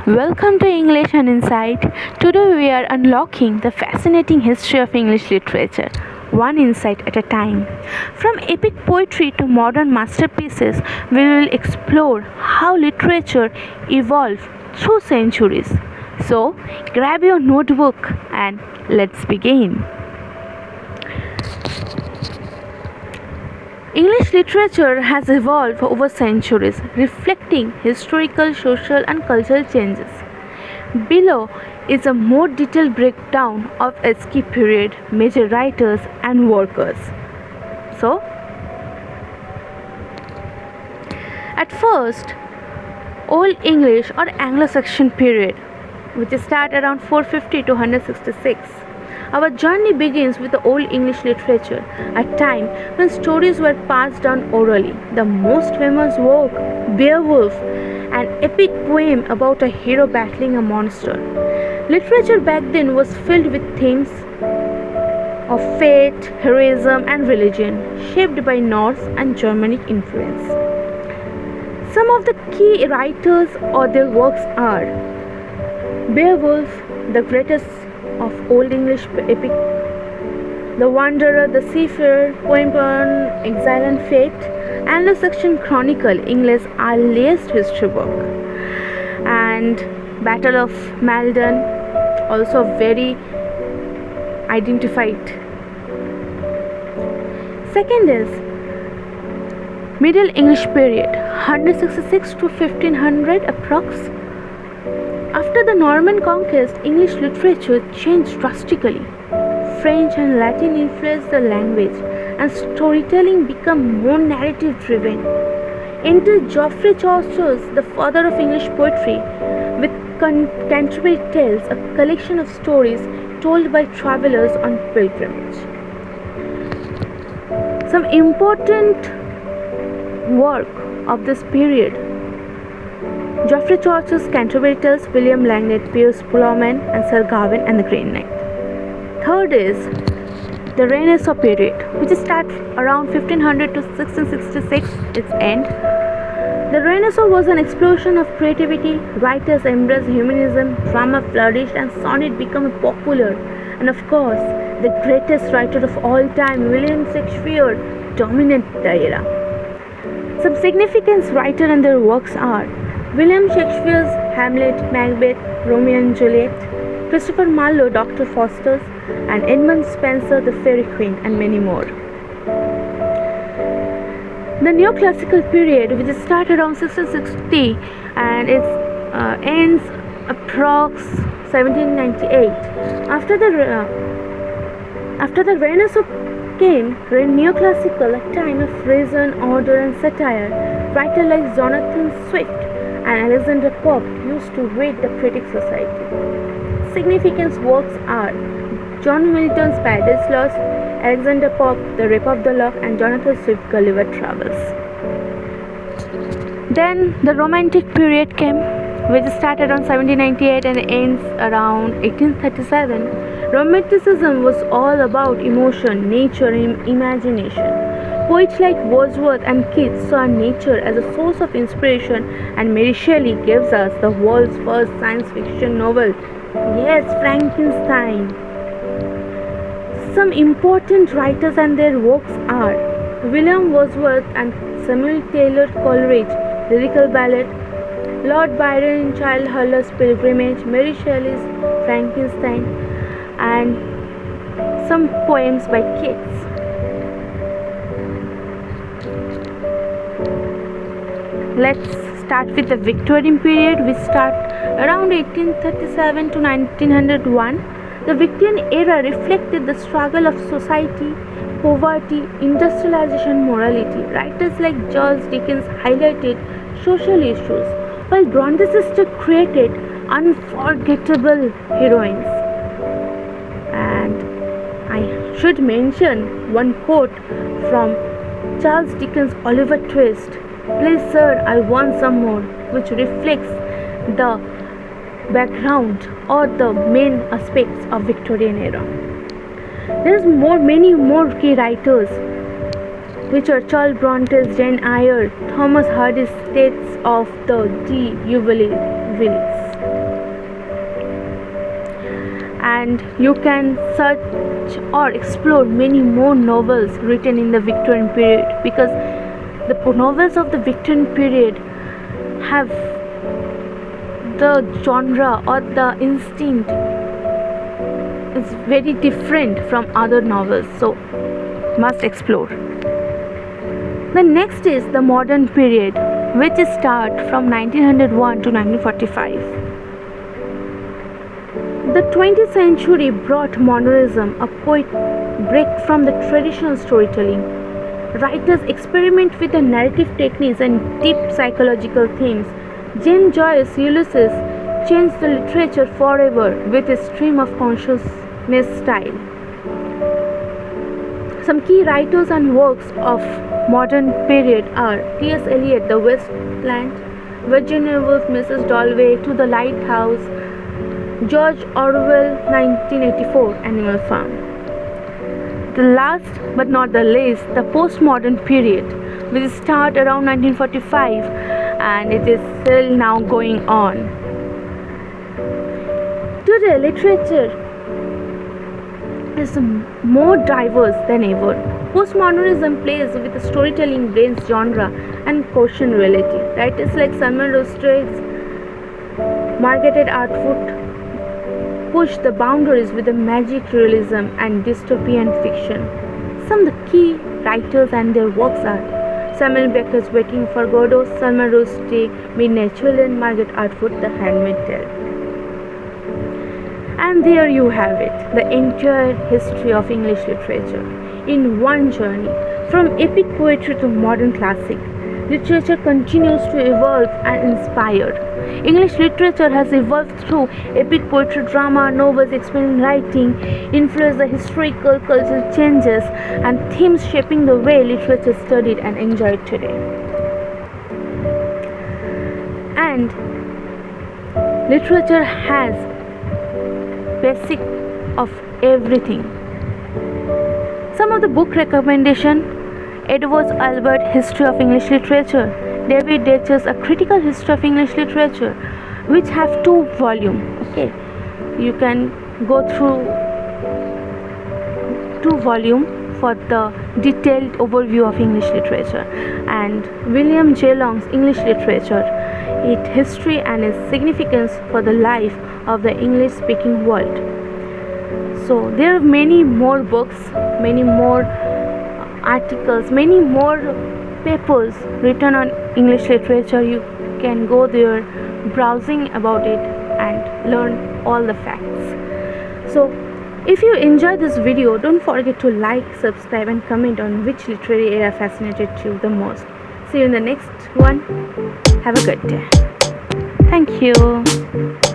Welcome to English and Insight. Today we are unlocking the fascinating history of English literature, one insight at a time. From epic poetry to modern masterpieces, we will explore how literature evolved through centuries. So, grab your notebook and let's begin. English literature has evolved over centuries, reflecting historical, social, and cultural changes. Below is a more detailed breakdown of its key period, major writers, and workers. So, at first, Old English or Anglo-Saxon period, which start around 450 to 166. Our journey begins with the Old English literature, a time when stories were passed down orally. The most famous work, Beowulf, an epic poem about a hero battling a monster. Literature back then was filled with themes of fate, heroism, and religion, shaped by Norse and Germanic influence. Some of the key writers or their works are Beowulf, the greatest of Old English epic, The Wanderer, the Seafarer, poem on exile and fate, Anglo-Saxon Chronicle, English earliest history book, and Battle of Maldon, also very identified. Second is Middle English period, 166 to 1500 approx. After the Norman conquest, English literature changed drastically. French and Latin influenced the language, and storytelling became more narrative-driven. Enter Geoffrey Chaucer, the father of English poetry, with Canterbury Tales, a collection of stories told by travelers on pilgrimage. Some important work of this period: Geoffrey Chaucer's Canterbury Tales, William Langlet, Piers Plowman, and Sir Gawain and the Green Knight. Third is the Renaissance period, which starts around 1500 to 1666, its end. The Renaissance was an explosion of creativity. Writers embraced humanism, drama flourished, and sonnet became popular. And of course, the greatest writer of all time, William Shakespeare, dominated the era. Some significant writers and their works are William Shakespeare's Hamlet, Macbeth, Romeo and Juliet, Christopher Marlowe, Dr. Faustus, and Edmund Spenser, The Faerie Queene, and many more. The Neoclassical period, which starts around 1660 and it ends approx 1798. After the Renaissance came Neoclassical, a time of reason, order, and satire. Writers like Jonathan Swift and Alexander Pope used to read the Critic Society. Significant works are John Milton's Paradise Lost, Alexander Pope, The Rape of the Lock, and Jonathan Swift, Gulliver Travels. Then the Romantic period came, which started around 1798 and ends around 1837. Romanticism was all about emotion, nature, and imagination. Poets like Wordsworth and Keats saw nature as a source of inspiration, and Mary Shelley gives us the world's first science fiction novel. Yes, Frankenstein. Some important writers and their works are William Wordsworth and Samuel Taylor Coleridge, Lyrical Ballad, Lord Byron, Childe Harold's Pilgrimage, Mary Shelley's Frankenstein, and some poems by Keats. Let's start with the Victorian period, which starts around 1837 to 1901. The Victorian era reflected the struggle of society, poverty, industrialization, morality. Writers like Charles Dickens highlighted social issues, while Bronte sisters created unforgettable heroines. And I should mention one quote from Charles Dickens' Oliver Twist: "Please, sir, I want some more," which reflects the background or the main aspects of Victorian era. There's many more key writers, which are Charles Bronte's Jane Eyre, Thomas Hardy's States of the D. Uvellis. and you can search or explore many more novels written in the Victorian period, because the novels of the Victorian period have the genre or the instinct is very different from other novels, so must explore. The next is the modern period, which start from 1901 to 1945. The 20th century brought modernism, a poet break from the traditional storytelling. Writers experiment with the narrative techniques and deep psychological themes. James Joyce's Ulysses changed the literature forever with his stream of consciousness style. Some key writers and works of modern period are T.S. Eliot, The Waste Land, Virginia Woolf, Mrs. Dalloway, To the Lighthouse, George Orwell, 1984, Animal Farm. The last but not the least, the postmodern period, which start around 1945 and it is still now going on. Today, literature is more diverse than ever. Postmodernism plays with the storytelling brains genre and caution reality. Writers like Salman Rushdie, Margaret Atwood push the boundaries with the magic realism and dystopian fiction. Some of the key writers and their works are Samuel Beckett's Waiting for Godot, Salman Rushdie, Midnight Children, Margaret Atwood, The Handmaid's Tale. And there you have it, the entire history of English literature in one journey. From epic poetry to modern classic, literature continues to evolve and inspire. English literature has evolved through epic poetry, drama, novels, experimental writing, influenced the historical, cultural changes and themes shaping the way literature is studied and enjoyed today. And literature has basic of everything. Some of the book recommendation: Edward Albert, History of English Literature; David Deutsch's A Critical History of English Literature, which have 2 volumes. Okay, you can go through 2 volumes for the detailed overview of English literature. And William J. Long's English Literature, its history and its significance for the life of the English speaking world. So there are many more books, many more articles, many more papers written on English literature. You can go there browsing about it and learn all the facts. So if you enjoyed this video, don't forget to like, subscribe and comment on which literary era fascinated you the most. See you in the next one. Have a good day. Thank you.